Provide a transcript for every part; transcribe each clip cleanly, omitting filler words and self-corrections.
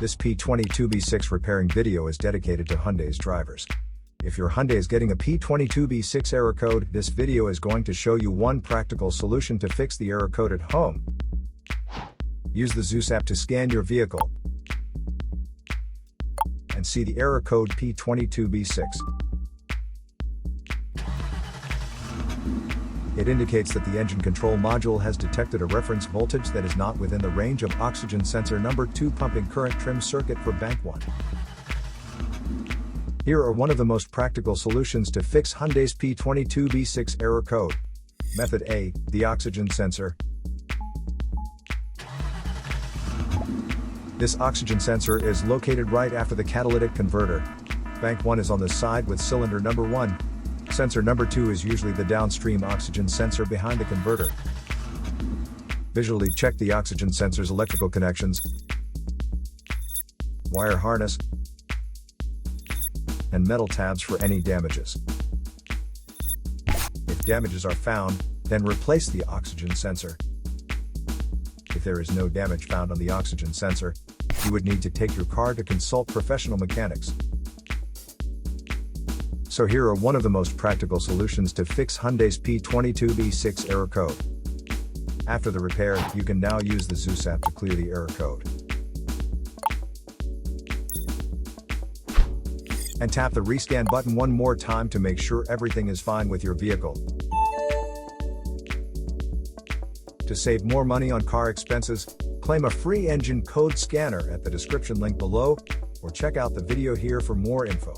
This P22B6 repairing video is dedicated to Hyundai's drivers. If your Hyundai is getting a P22B6 error code, this video is going to show you one practical solution to fix the error code at home. Use the Zeus app to scan your vehicle and see the error code P22B6. It indicates that the engine control module has detected a reference voltage that is not within the range of oxygen sensor number 2 pumping current trim circuit for bank 1. Here are one of the most practical solutions to fix Hyundai's P22B6 error code. Method A, the oxygen sensor. This oxygen sensor is located right after the catalytic converter. Bank 1 is on the side with cylinder number 1. Sensor number 2 is usually the downstream oxygen sensor behind the converter. Visually check the oxygen sensor's electrical connections, wire harness, and metal tabs for any damages. If damages are found, then replace the oxygen sensor. If there is no damage found on the oxygen sensor, you would need to take your car to consult professional mechanics. So here are one of the most practical solutions to fix Hyundai's P22B6 error code. After the repair, you can now use the Zeus app to clear the error code. And tap the rescan button one more time to make sure everything is fine with your vehicle. To save more money on car expenses, claim a free engine code scanner at the description link below, or check out the video here for more info.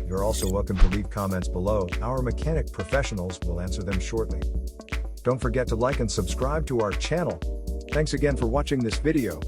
You're also welcome to leave comments below. Our mechanic professionals will answer them shortly. Don't forget to like and subscribe to our channel. Thanks again for watching this video.